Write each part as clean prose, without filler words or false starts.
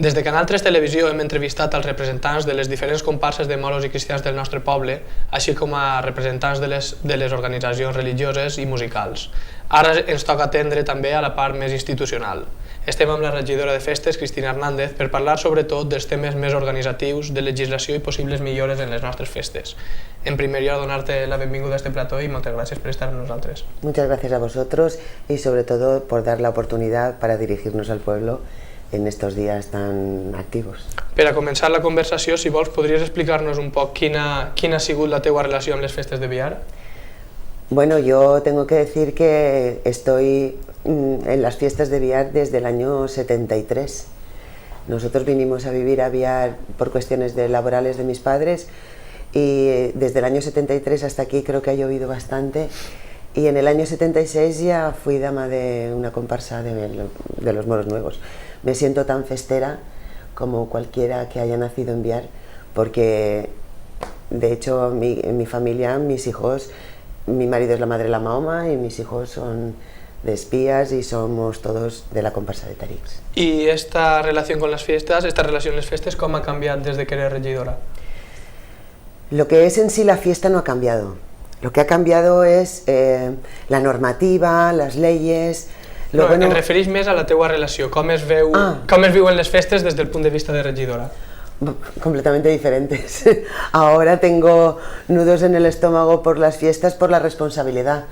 Des de Canal 3 Televisió hem entrevistat als representants de les diferents comparses de moros i cristians del nostre poble, així com a representants de les organitzacions religioses i musicals. Ara ens toca atendre també a la part més institucional. Estem amb la regidora de Festes, Cristina Hernández, per parlar sobretot dels temes més organitzatius, de legislació i possibles millores en les nostres festes. En primer lloc, donar-te la benvinguda a este plató y muchas gracias por estar con nosotros. Muchas gracias a vosotros y sobre todo por dar la oportunidad para dirigirnos al pueblo en estos días tan activos. Per a començar la conversació, si vols, podries explicar-nos un poc quina ha sigut la teua relació amb les festes de Biar? Bueno, yo tengo que decir que estoy en las fiestas de Biar desde el año 73. Nosotros vinimos a vivir a Biar por cuestiones laborales de mis padres y desde el año 73 hasta aquí creo que ha llovido bastante, y en el año 76 ya fui dama de una comparsa de los Moros Nuevos. Me siento tan festera como cualquiera que haya nacido en Biar, porque de hecho en mi familia, mis hijos, mi marido es la madre de la Mahoma y mis hijos son de espías y somos todos de la comparsa de Tarix. ¿Y esta relación con las fiestas, esta relación con las fiestas, cómo ha cambiado desde que eres regidora? Lo que es en sí la fiesta no ha cambiado. Lo que ha cambiado es la normativa, las leyes... No, em referís més a la teua relació, com es viuen les festes des del punt de vista de regidora? Completamente diferentes. Ahora tengo nudos en el estómago por las fiestas, por la responsabilidad.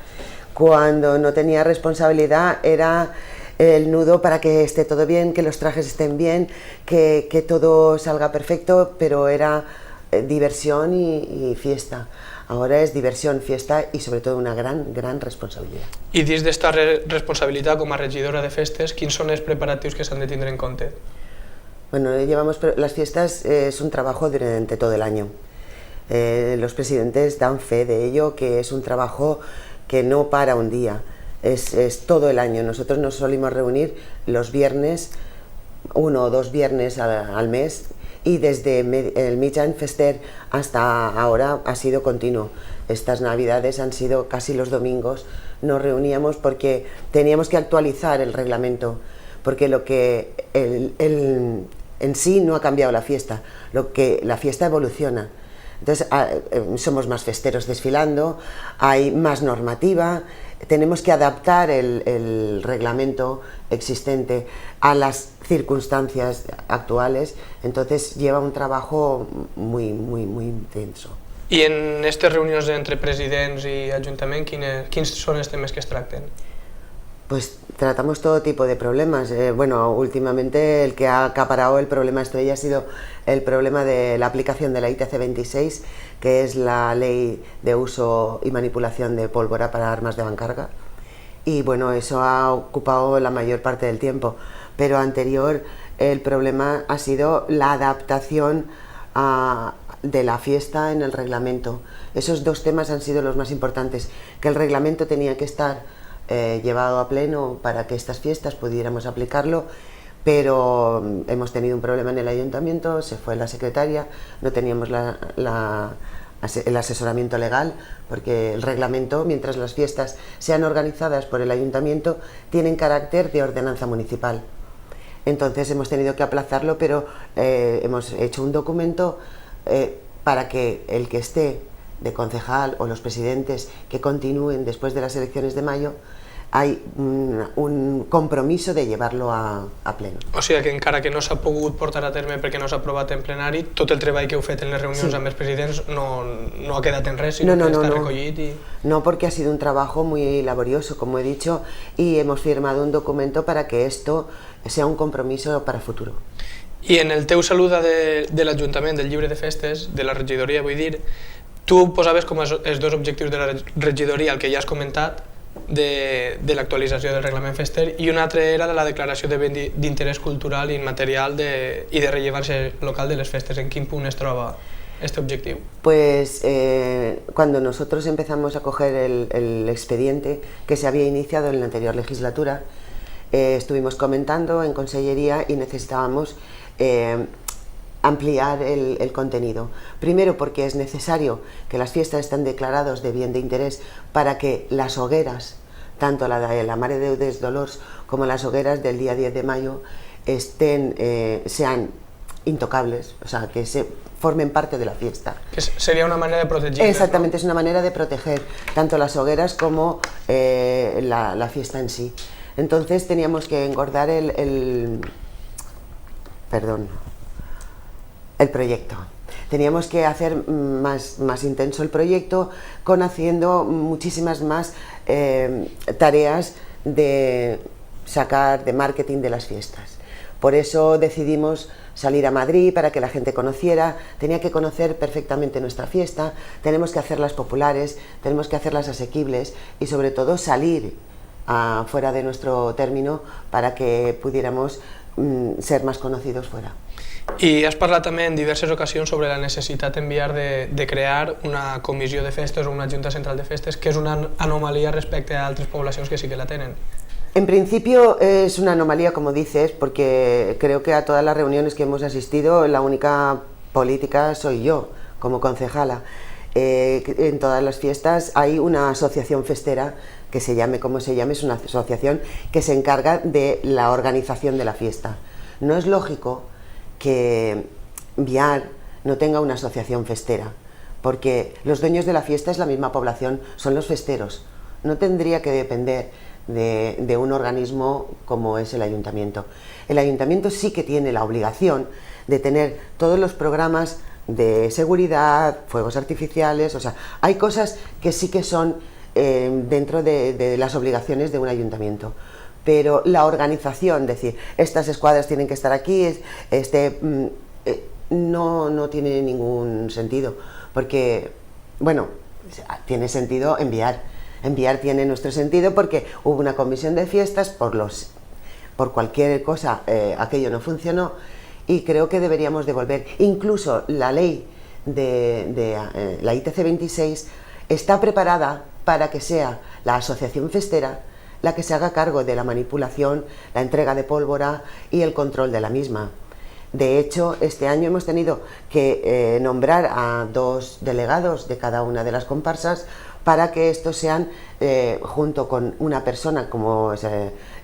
Cuando no tenía responsabilidad era el nudo para que esté todo bien, que los trajes estén bien, que todo salga perfecto, pero era diversión y fiesta. Ahora es diversión, fiesta y sobre todo una gran responsabilidad. I dins d'esta responsabilitat com a regidora de festes, quins són els preparatius que s'han de tindre en compte? Bueno, las fiestas es un trabajo durante todo el año. Los presidentes dan fe de ello, que es un trabajo que no para un día, es todo el año. Nosotros nos solimos reunir los viernes, 1 o 2 viernes al mes, y desde el Mitjan Fester hasta ahora ha sido continuo. Estas navidades han sido casi los domingos, nos reuníamos porque teníamos que actualizar el reglamento, porque lo que en sí no ha cambiado la fiesta, lo que la fiesta evoluciona. Entonces somos más festeros desfilando, hay más normativa, tenemos que adaptar el reglamento existente a las circunstancias actuales, entonces lleva un trabajo muy intenso. I en aquestes reunions entre presidents i ajuntament, quins són els temes que es tracten? Pues tratamos todo tipo de problemas. Bueno, últimamente el que ha acaparado el problema estrella ha sido el problema de la aplicación de la ITC 26, que es la ley de uso y manipulación de pólvora para armas de bancarga. Y bueno, eso ha ocupado la mayor parte del tiempo. Pero anterior el problema ha sido la adaptación de la fiesta en el reglamento. Esos dos temas han sido los más importantes, que el reglamento tenía que estar llevado a pleno para que estas fiestas pudiéramos aplicarlo, pero hemos tenido un problema en el ayuntamiento, se fue la secretaria, no teníamos el asesoramiento legal, porque el reglamento, mientras las fiestas sean organizadas por el ayuntamiento, tienen carácter de ordenanza municipal. Entonces hemos tenido que aplazarlo, pero hemos hecho un documento para que el que esté de concejal o los presidentes que continúen después de las elecciones de mayo, hay un compromiso de llevarlo a pleno. O sigui que encara que no s'ha pogut portar a terme perquè no s'ha aprovat en plenari, tot el treball que heu fet en les reunions amb els presidents no ha quedat en res, sinó que està recollit. No, porque ha sido un trabajo muy laborioso, como he dicho, y hemos firmado un documento para que esto sea un compromiso para el futuro. I en el teu saluda de l'Ajuntament, del llibre de festes, de la regidoria, vull dir, tu posaves com els dos objectius de la regidoria, el que ja has comentat, de l'actualització del reglament fester, i un altre era de la declaració de bé d'interès cultural i immaterial i de rellevància local de les festes. En quin punt es troba este objetivo? Pues cuando nosotros empezamos a coger el expediente que se había iniciado en la anterior legislatura, estuvimos comentando en Consellería y necesitábamos ampliar el contenido. Primero porque es necesario que las fiestas estén declaradas de bien de interés para que las hogueras, tanto la de la Mare de Déu dels Dolors como las hogueras del día 10 de mayo, sean intocables, o sea, que formen parte de la fiesta. Que sería una manera de proteger. Exactamente, ¿no? es una manera de proteger tanto las hogueras como la fiesta en sí. Entonces teníamos que engordar el proyecto. Teníamos que hacer más intenso el proyecto, haciendo muchísimas más tareas de sacar de marketing de las fiestas. Por eso decidimos salir a Madrid para que la gente conociera, tenía que conocer perfectamente nuestra fiesta, tenemos que hacerlas populares, tenemos que hacerlas asequibles y sobre todo salir fuera de nuestro término para que pudiéramos ser más conocidos fuera. I has parlat també en diverses ocasions sobre la necessitat de crear una comissió de festes o una junta central de festes, que és una anomalia respecte a altres poblacions que sí que la tenen. En principio es una anomalía, como dices, porque creo que a todas las reuniones que hemos asistido, la única política soy yo, como concejala. En todas las fiestas hay una asociación festera, que se llame como se llame, es una asociación que se encarga de la organización de la fiesta. No es lógico que Biar no tenga una asociación festera, porque los dueños de la fiesta es la misma población, son los festeros. No tendría que depender de un organismo como es el ayuntamiento. El ayuntamiento sí que tiene la obligación de tener todos los programas de seguridad, fuegos artificiales, o sea, hay cosas que sí que son dentro de las obligaciones de un ayuntamiento. Pero la organización, decir, estas escuadras tienen que estar aquí, no tiene ningún sentido, porque, bueno, tiene sentido enviar tiene nuestro sentido porque hubo una comisión de fiestas, por cualquier cosa aquello no funcionó y creo que deberíamos devolver. Incluso la ley de la ITC 26 está preparada para que sea la asociación festera la que se haga cargo de la manipulación, la entrega de pólvora y el control de la misma. De hecho, este año hemos tenido que nombrar a 2 delegados de cada una de las comparsas para que estos sean, junto con una persona como es,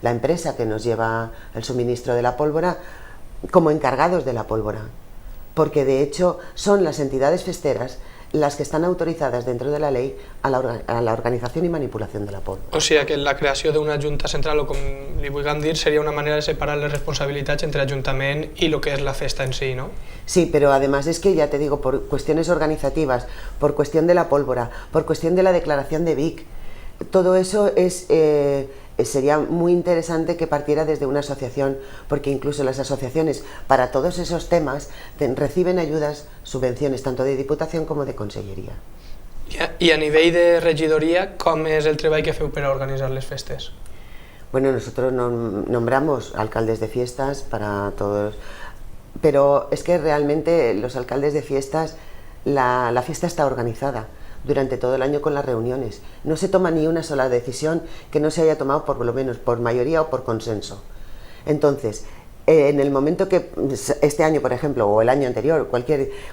la empresa que nos lleva el suministro de la pólvora, como encargados de la pólvora. Porque de hecho son las entidades festeras las que están autorizadas dentro de la ley a la organización y manipulación de la pólvora. O sigui que la creació d'una junta central, o com li vulguem dir, seria una manera de separar les responsabilitats entre Ajuntament i el que és la festa en si, ¿no? Sí, pero además es que ya te digo, por cuestiones organizativas, por cuestión de la pólvora, por cuestión de la declaración de Vic, todo eso sería muy interesante que partiera desde una asociación, porque incluso las asociaciones para todos esos temas reciben ayudas, subvenciones tanto de Diputación como de Consellería. I a nivell de regidoria, com és el treball que feu per a organitzar les festes? Bueno, nosotros nombramos alcaldes de fiestas para todos, pero es que realmente los alcaldes de fiestas, la fiesta está organizada durante todo el año con las reuniones. No se toma ni una sola decisión que no se haya tomado por lo menos por mayoría o por consenso. Entonces, en el momento que este año, por ejemplo, o el año anterior,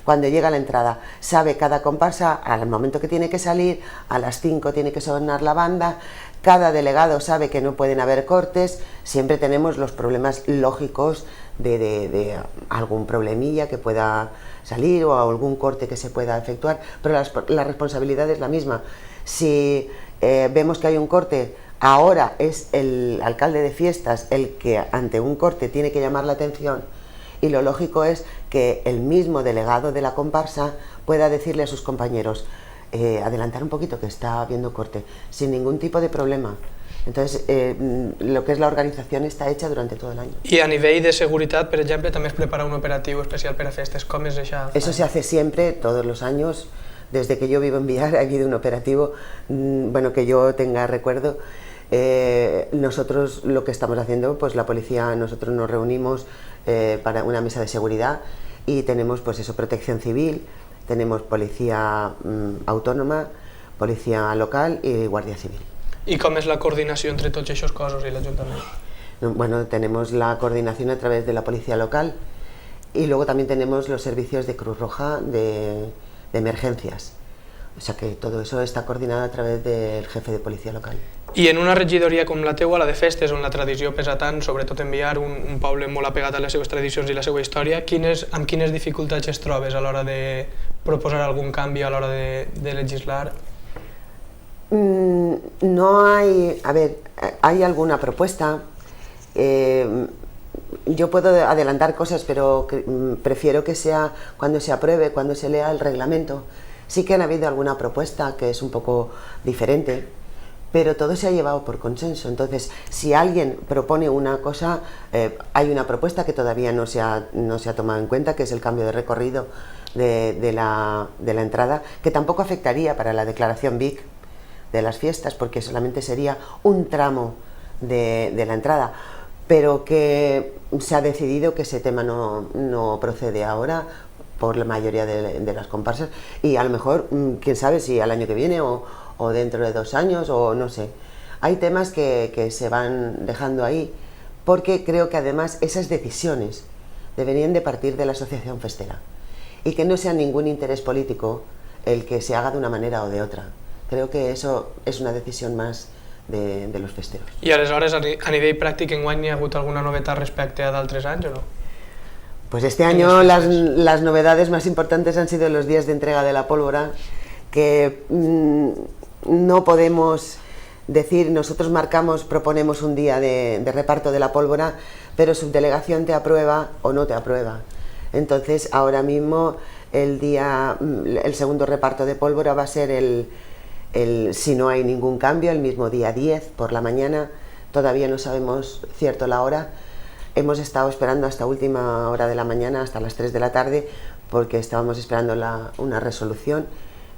cuando llega la entrada, sabe cada comparsa al momento que tiene que salir, a las 5 tiene que sonar la banda, cada delegado sabe que no pueden haber cortes, siempre tenemos los problemas lógicos de algún problemilla que pueda salir o algún corte que se pueda efectuar, pero la responsabilidad es la misma. Si vemos que hay un corte, ahora es el alcalde de fiestas el que ante un corte tiene que llamar la atención, y lo lógico es que el mismo delegado de la comparsa pueda decirle a sus compañeros adelantar un poquito que está habiendo corte, sin ningún tipo de problema. Entonces, lo que es la organización está hecha durante todo el año. I a nivell de seguretat, per exemple, també es prepara un operatiu especial per a festes. Com és això? Eso se hace siempre, todos los años. Desde que yo vivo en Biar ha habido un operativo, bueno, que yo tenga recuerdo. Nosotros lo que estamos haciendo, pues la policía, nosotros nos reunimos para una mesa de seguridad y tenemos pues eso, protección civil, tenemos policía autónoma, policía local y guardia civil. I com és la coordinació entre tots aquests cossos i l'Ajuntament? Bueno, tenemos la coordinación a través de la policía local y luego también tenemos los servicios de Cruz Roja de emergencias. O sea que todo eso está coordinado a través del jefe de policía local. I en una regidoria com la teua, la de festes, on la tradició pesa tant, sobretot en Biar, un poble molt apegat a les seves tradicions i la seva història, amb quines dificultats es trobes a l'hora de proposar algun canvi, a l'hora de legislar? No hay, a ver, hay alguna propuesta. Yo puedo adelantar cosas, pero prefiero que sea cuando se apruebe, cuando se lea el reglamento. Sí que han habido alguna propuesta que es un poco diferente, pero todo se ha llevado por consenso. Entonces, si alguien propone una cosa, hay una propuesta que todavía no se ha tomado en cuenta, que es el cambio de recorrido de la entrada, que tampoco afectaría para la declaración BIC de las fiestas, porque solamente sería un tramo de la entrada, pero que se ha decidido que ese tema no procede ahora por la mayoría de las comparsas, y a lo mejor, quién sabe si al año que viene o dentro de 2 años, o no sé. Hay temas que se van dejando ahí, porque creo que además esas decisiones deberían de partir de la asociación festera, y que no sea ningún interés político el que se haga de una manera o de otra. Creo que eso es una decisión más de los festeros. I aleshores, a nivell pràctic, enguany hi ha hagut alguna novetat respecte a d'altres anys o no? Pues este año las novedades más importantes han sido los días de entrega de la pólvora, que no podemos decir, nosotros proponemos un día de reparto de la pólvora, pero subdelegación te aprueba o no te aprueba. Entonces, ahora mismo el segundo reparto de pólvora va a ser si no hay ningún cambio, el mismo día 10 por la mañana. Todavía no sabemos cierto la hora. Hemos estado esperando hasta última hora de la mañana, hasta las 3 de la tarde, porque estábamos esperando una resolución,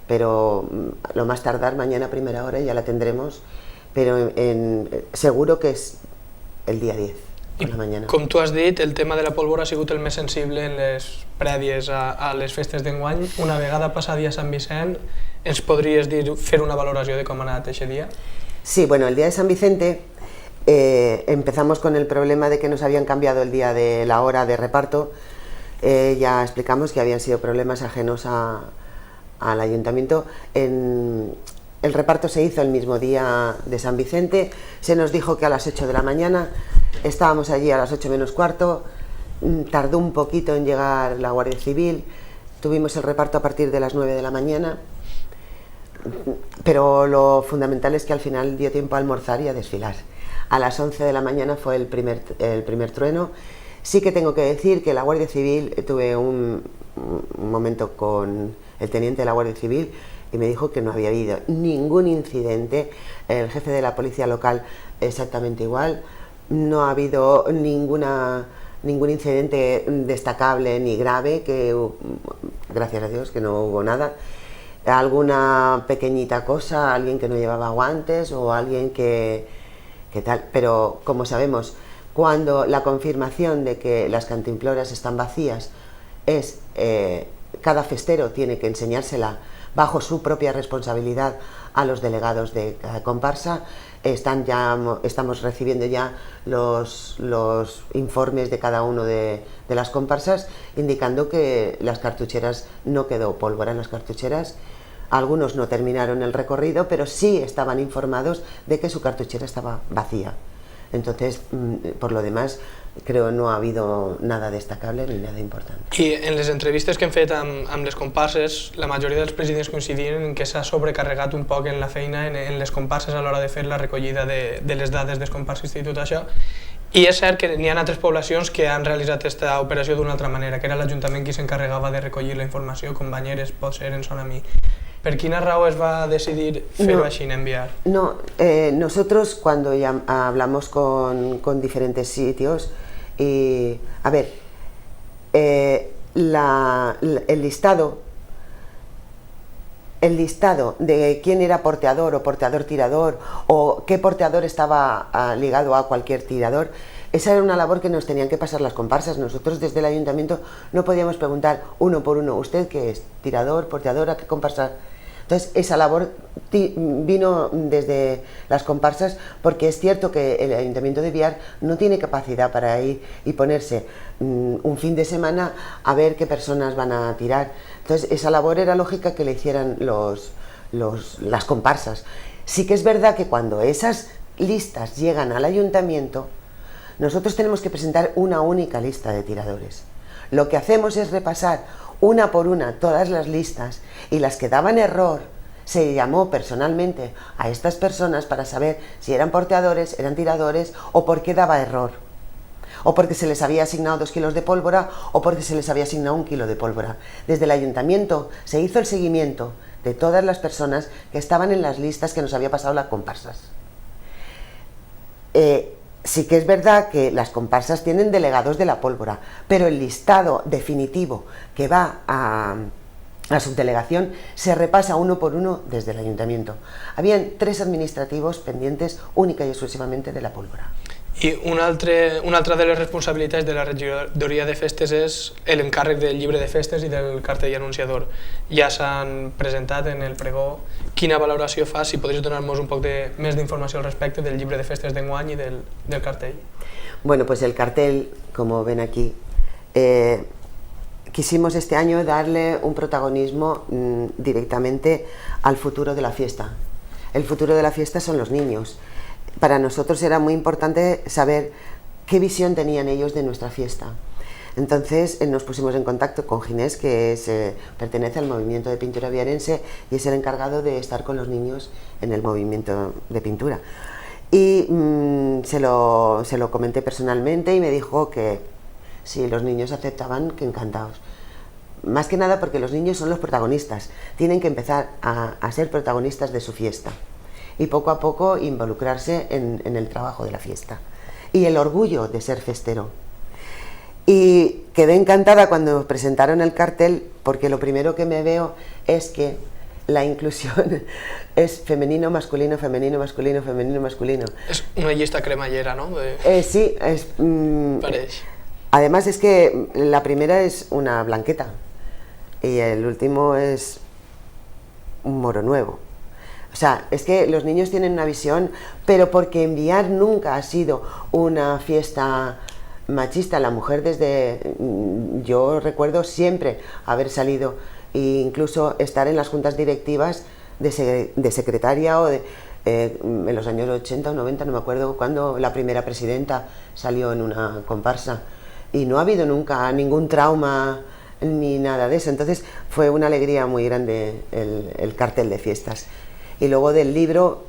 pero lo más tardar mañana a primera hora ya la tendremos, pero seguro que es el día 10 por la mañana. Com tu has dit, el tema de la pólvora ha sigut el més sensible en les prèvies a les festes d'enguany. Una vegada passat dia Sant Vicent, ¿ens podries fer una valoració de com ha anat aquest dia? Sí, bueno, el día de San Vicente empezamos con el problema de que nos habían cambiado el día de la hora de reparto. Ya explicamos que habían sido problemas ajenos al ayuntamiento. El reparto se hizo el mismo día de San Vicente. Se nos dijo que a las 8 de la mañana, estábamos allí a las 8 menos cuarto. Tardó un poquito en llegar la Guardia Civil. Tuvimos el reparto a partir de las 9 de la mañana. Pero lo fundamental es que al final dio tiempo a almorzar y a desfilar. A las 11 de la mañana fue el primer trueno. Sí que tengo que decir que la Guardia Civil, tuve un momento con el teniente de la Guardia Civil y me dijo que no había habido ningún incidente. El jefe de la policía local exactamente igual. No ha habido ningún incidente destacable ni grave, que gracias a Dios que no hubo nada. Alguna pequeñita cosa, alguien que no llevaba guantes o alguien que tal, pero como sabemos, cuando la confirmación de que las cantimploras están vacías es cada festero tiene que enseñársela bajo su propia responsabilidad a los delegados de cada comparsa. Estamos recibiendo ya los informes de cada uno de las comparsas indicando que las cartucheras, no quedó pólvora en las cartucheras. Algunos no terminaron el recorrido, pero sí estaban informados de que su cartuchera estaba vacía. Entonces, por lo demás, creo no ha habido nada destacable ni nada importante. I en les entrevistes que hem fet amb les comparses, la majoria dels presidents coincidien en que s'ha sobrecarregat un poc en la feina en les comparses a l'hora de fer la recollida de les dades dels comparses i tot això. I és cert que n'hi ha altres poblacions que han realitzat aquesta operació d'una altra manera, que era l'Ajuntament qui s'encarregava de recollir la informació, com Banyeres, Potser, en Sonamí. ¿Per quina raó es va decidir fer-ho així en Biar? No, nosotros cuando ya hablamos con diferentes sitios, y a ver, el listado de quién era porteador o porteador tirador, o qué porteador estaba ligado a cualquier tirador, esa era una labor que nos tenían que pasar las comparsas. Nosotros desde el ayuntamiento no podíamos preguntar uno por uno, ¿usted qué es? ¿Tirador, porteador, a qué comparsa? Entonces esa labor vino desde las comparsas, porque es cierto que el Ayuntamiento de Biar no tiene capacidad para ir y ponerse un fin de semana a ver qué personas van a tirar. Entonces esa labor era lógica que le hicieran las comparsas. Sí que es verdad que cuando esas listas llegan al ayuntamiento, nosotros tenemos que presentar una única lista de tiradores. Lo que hacemos es repasar una por una todas las listas, y las que daban error se llamó personalmente a estas personas para saber si eran porteadores, eran tiradores, o por qué daba error, o porque se les había asignado 2 kilos de pólvora, o porque se les había asignado 1 kilo de pólvora. Desde el ayuntamiento se hizo el seguimiento de todas las personas que estaban en las listas que nos había pasado las comparsas. Sí que es verdad que las comparsas tienen delegados de la pólvora, pero el listado definitivo que va a subdelegación se repasa uno por uno desde el ayuntamiento. Habían 3 administrativos pendientes única i exclusivamente de la pólvora. I una altra de les responsabilitats de la regidoria de festes és l'encàrrec del llibre de festes i del cartell anunciador. Ja s'han presentat en el pregó. Quina valoració fa, si podries donar-nos un poc més d'informació al respecte del llibre de festes d'enguany i del cartell? Bueno, pues el cartel, como ven aquí, quisimos este año darle un protagonismo directamente al futuro de la fiesta. El futuro de la fiesta son los niños. Para nosotros era muy importante saber qué visión tenían ellos de nuestra fiesta. Entonces nos pusimos en contacto con Ginés, que pertenece al movimiento de pintura viarense y es el encargado de estar con los niños en el movimiento de pintura. Y se lo comenté personalmente y me dijo que si los niños aceptaban, que encantados. Más que nada porque los niños son los protagonistas, tienen que empezar a ser protagonistas de su fiesta y poco a poco involucrarse en el trabajo de la fiesta y el orgullo de ser festero. Y quedé encantada cuando presentaron el cartel, porque lo primero que me veo es que la inclusión es femenino, masculino, femenino, masculino, femenino, masculino. És una llista cremallera, no? Sí, Pareix. Además es que la primera es una blanqueta y el último es un moro nuevo. O sea, es que los niños tienen una visión, pero porque Enviar nunca ha sido una fiesta machista. La mujer yo recuerdo siempre haber salido e incluso estar en las juntas directivas de secretaria o en los años 80 o 90, no me acuerdo cuando la primera presidenta salió en una comparsa, y no ha habido nunca ningún trauma ni nada de eso. Entonces fue una alegría muy grande el cartel de fiestas. Y luego del libro,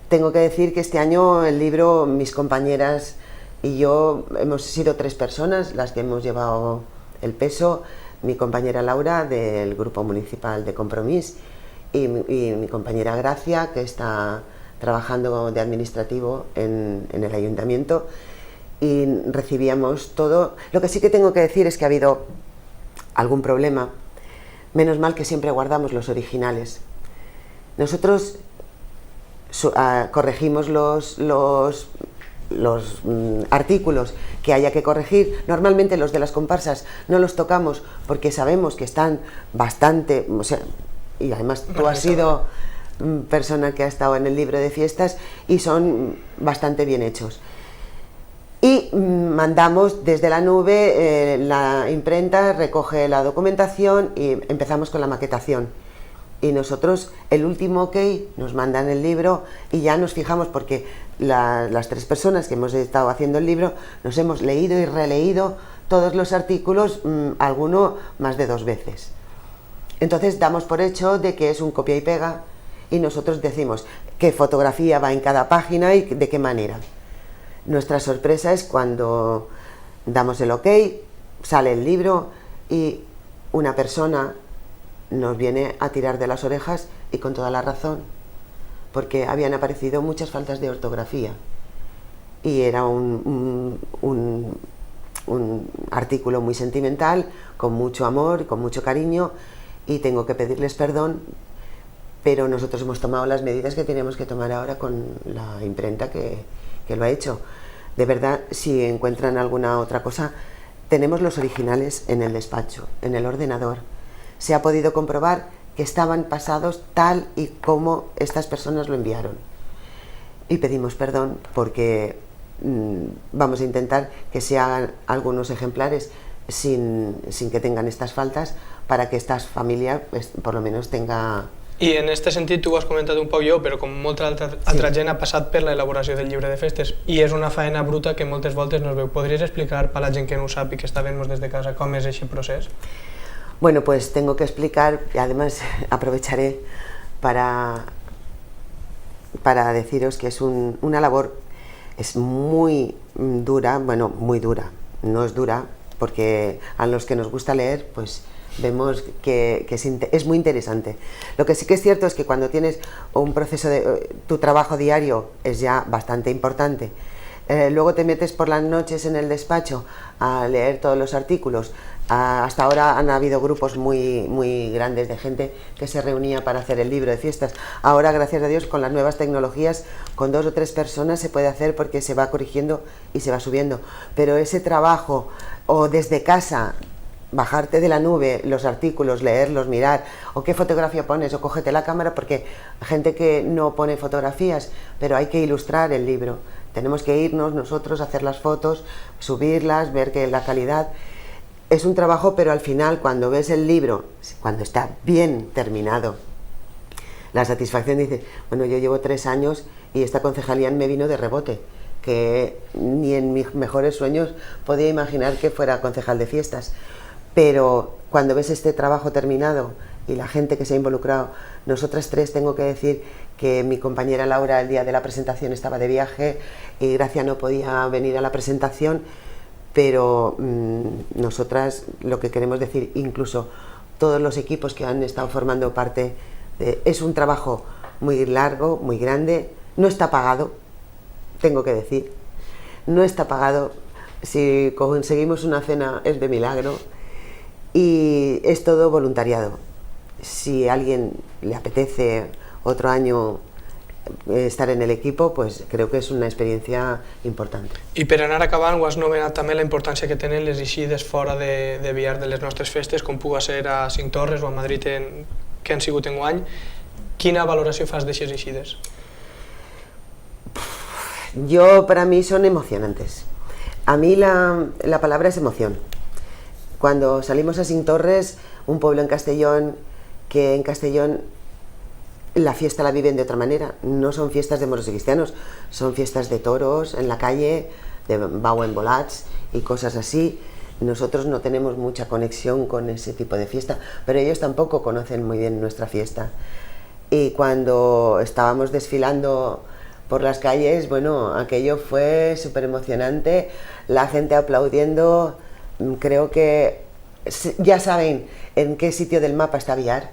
tengo que decir que este año el libro, mis compañeras y yo hemos sido 3 personas las que hemos llevado el peso: mi compañera Laura del Grupo Municipal de Compromís y mi compañera Gracia, que está trabajando de administrativo en el ayuntamiento, y recibíamos todo. Lo que sí que tengo que decir es que ha habido algún problema. Menos mal que siempre guardamos los originales. Nosotros corregimos los artículos que haya que corregir. Normalmente los de las comparsas no los tocamos porque sabemos que están bastante, o sea, y además tú has sido persona que ha estado en el libro de fiestas, y son bastante bien hechos. Y mandamos desde la nube, la imprenta recoge la documentación y empezamos con la maquetación. Y nosotros, el último ok, nos mandan el libro y ya nos fijamos, porque las 3 personas que hemos estado haciendo el libro nos hemos leído y releído todos los artículos, alguno más de 2 veces. Entonces damos por hecho de que es un copia y pega, y nosotros decimos qué fotografía va en cada página y de qué manera. Nuestra sorpresa es cuando damos el ok, sale el libro y una persona nos viene a tirar de las orejas, y con toda la razón, porque habían aparecido muchas faltas de ortografía y era un artículo muy sentimental, con mucho amor y con mucho cariño, y tengo que pedirles perdón, pero nosotros hemos tomado las medidas que tenemos que tomar ahora con la imprenta que lo ha hecho. De verdad, si encuentran alguna otra cosa, tenemos los originales en el despacho, en el ordenador. Se ha podido comprobar que estaban pasados tal y como estas personas lo enviaron. Y pedimos perdón porque vamos a intentar que se hagan algunos ejemplares sin que tengan estas faltas, para que esta familia, pues, por lo menos tenga I en aquest sentit, tu ho has comentat un poc jo, però com molta altra gent ha passat per l'elaboració del llibre de festes i és una faena bruta que moltes voltes no es veu. Podries explicar per a la gent que no ho sap i que està veient-nos des de casa com és aquest procés? Bueno, pues tengo que explicar, y además aprovecharé para deciros que es una labor, es muy dura, bueno, muy dura, no es dura, porque a los que nos gusta leer, pues vemos que es muy interesante. Lo que sí que es cierto es que cuando tienes un proceso de tu trabajo diario es ya bastante importante. Luego te metes por las noches en el despacho a leer todos los artículos. Hasta ahora han habido grupos muy grandes de gente que se reunía para hacer el libro de fiestas. Ahora, gracias a Dios, con las nuevas tecnologías, con 2 o 3 personas se puede hacer porque se va corrigiendo y se va subiendo. Pero ese trabajo, o desde casa, bajarte de la nube los artículos, leerlos, mirar, o qué fotografía pones, o cógete la cámara, porque hay gente que no pone fotografías, pero hay que ilustrar el libro. Tenemos que irnos nosotros a hacer las fotos, subirlas, ver que la calidad... Es un trabajo, pero al final, cuando ves el libro, cuando está bien terminado, la satisfacción dice, bueno, yo llevo 3 años y esta concejalía me vino de rebote, que ni en mis mejores sueños podía imaginar que fuera concejal de fiestas. Pero cuando ves este trabajo terminado y la gente que se ha involucrado, nosotras 3, tengo que decir que mi compañera Laura el día de la presentación estaba de viaje y Gracia no podía venir a la presentación, pero nosotras lo que queremos decir, incluso todos los equipos que han estado formando parte, es un trabajo muy largo, muy grande, no está pagado, tengo que decir, no está pagado, si conseguimos una cena es de milagro. Y es todo voluntariado. Si a alguien le apetece otro año estar en el equipo, pues creo que és una experiència important. I per anar acabant, ho has nomenat també la importància que tenen les eixides fora de Biar de les nostres festes, com pugui ser a Cinc Torres o a Madrid, que han sigut enguany. Quina valoració fas d'aixes eixides? Para mí son emocionantes. A mí la palabra es emoción. Cuando salimos a Cinc Torres, un pueblo en Castellón, que en Castellón la fiesta la viven de otra manera. No son fiestas de moros y cristianos, son fiestas de toros en la calle, de bau en volats y cosas así. Nosotros no tenemos mucha conexión con ese tipo de fiesta, pero ellos tampoco conocen muy bien nuestra fiesta. Y cuando estábamos desfilando por las calles, bueno, aquello fue súper emocionante, la gente aplaudiendo. Creo que ya saben en qué sitio del mapa está Biar,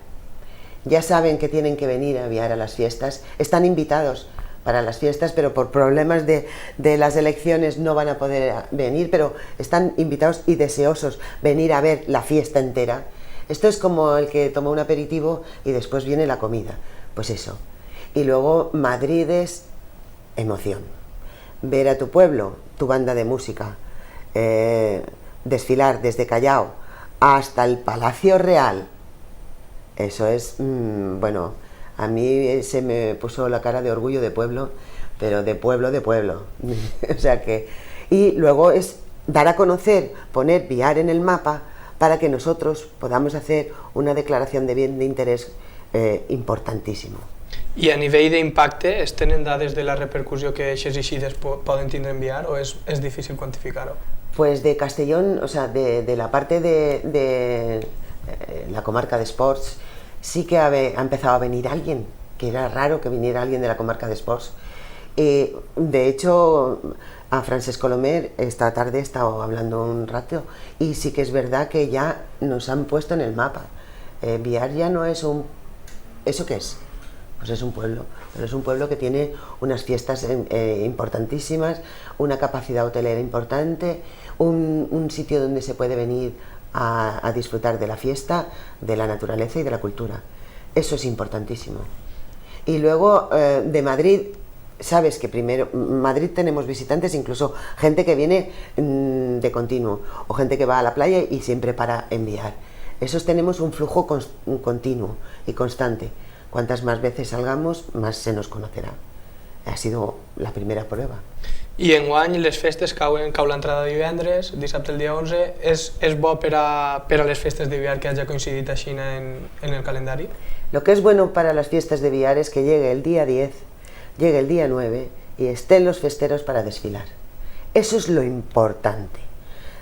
ya saben que tienen que venir a Biar a las fiestas, están invitados para las fiestas, pero por problemas de las elecciones no van a poder venir, pero están invitados y deseosos venir a ver la fiesta entera. Esto es como el que toma un aperitivo y después viene la comida, pues eso. Y luego Madrid es emoción, ver a tu pueblo, tu banda de música, desfilar desde Callao hasta el Palacio Real, eso es, bueno, a mí se me puso la cara de orgullo de pueblo, pero de pueblo, o sea que, y luego es dar a conocer, poner Biar en el mapa para que nosotros podamos hacer una declaración de bien de interés importantísimo. I a nivell d'impacte, es tenen dades de la repercussió que aquestes eixides poden tindre en Biar o és difícil quantificar-ho? Pues de Castellón, o sea, de la parte de la comarca de Esports, sí que ha empezado a venir alguien, que era raro que viniera alguien de la comarca de Esports. De hecho, a Francesc Colomer esta tarde he estado hablando un rato y sí que es verdad que ya nos han puesto en el mapa. Biar ya no es un... ¿Eso qué es? Pues es un pueblo, pero es un pueblo que tiene unas fiestas importantísimas, una capacidad hotelera importante, un sitio donde se puede venir a disfrutar de la fiesta, de la naturaleza y de la cultura. Eso es importantísimo. Y luego de Madrid, sabes que primero, Madrid tenemos visitantes, incluso gente que viene de continuo, o gente que va a la playa y siempre para en Biar. Esos tenemos un flujo continuo y constante. Cuantas más veces salgamos, más se nos conocerá. Ha sido la primera prueba. I enguany les festes cau l'entrada de divendres, dissabte el dia 11. És bo per a les festes de Biar que hagi coincidit així en el calendari? Lo que es bueno para las fiestas de Biar es que llegue el día 10, llegue el día 9 y estén los festeros para desfilar. Eso es lo importante.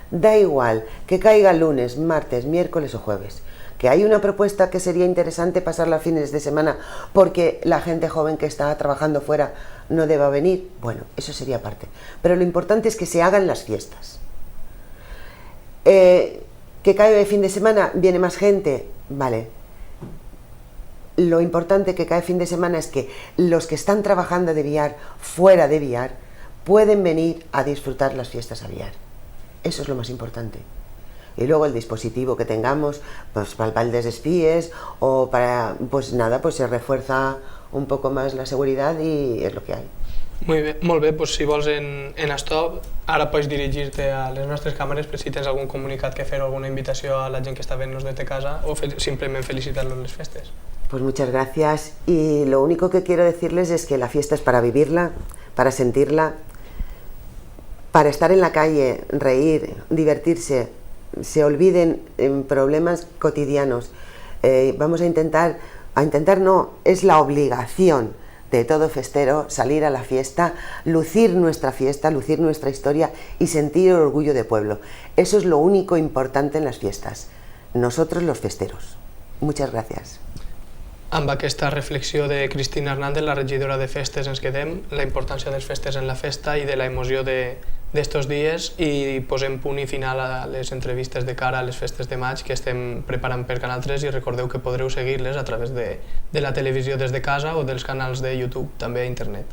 Da igual que caiga lunes, martes, miércoles o jueves. Que hay una propuesta que sería interesante pasarla a fines de semana porque la gente joven que está trabajando fuera no deba venir, bueno, eso sería parte. Pero lo importante es que se hagan las fiestas. Que cae fin de semana, viene más gente, vale. Lo importante que cae fin de semana es que los que están trabajando de Biar, fuera de Biar, pueden venir a disfrutar las fiestas a Biar. Eso es lo más importante. Y luego el dispositivo que tengamos, pues para el desespíes o para, pues nada, pues se refuerza un poco más la seguridad y es lo que hay. Molt bé, doncs si vols en això, ara pots dirigir-te a les nostres càmeres per si tens algun comunicat que fer o alguna invitació a la gent que està veient-nos des de casa o simplement felicitar-los les festes. Pues muchas gracias y lo único que quiero decirles es que la fiesta es para vivirla, para sentirla, para estar en la calle, reír, divertirse, se olviden en problemas cotidianos. Vamos a intentar no, es la obligación de todo festero salir a la fiesta, lucir nuestra fiesta, lucir nuestra historia y sentir orgullo de pueblo. Eso es lo único importante en las fiestas, nosotros los festeros. Muchas gracias. Amb aquesta reflexió de Cristina Hernández, la regidora de festes, ens quedem, la importància dels festes en la festa i de la emoció d'estos dies, i posem punt i final a les entrevistes de cara a les festes de maig que estem preparant per Canal 3 i recordeu que podreu seguir-les a través de la televisió des de casa o dels canals de YouTube, també a internet.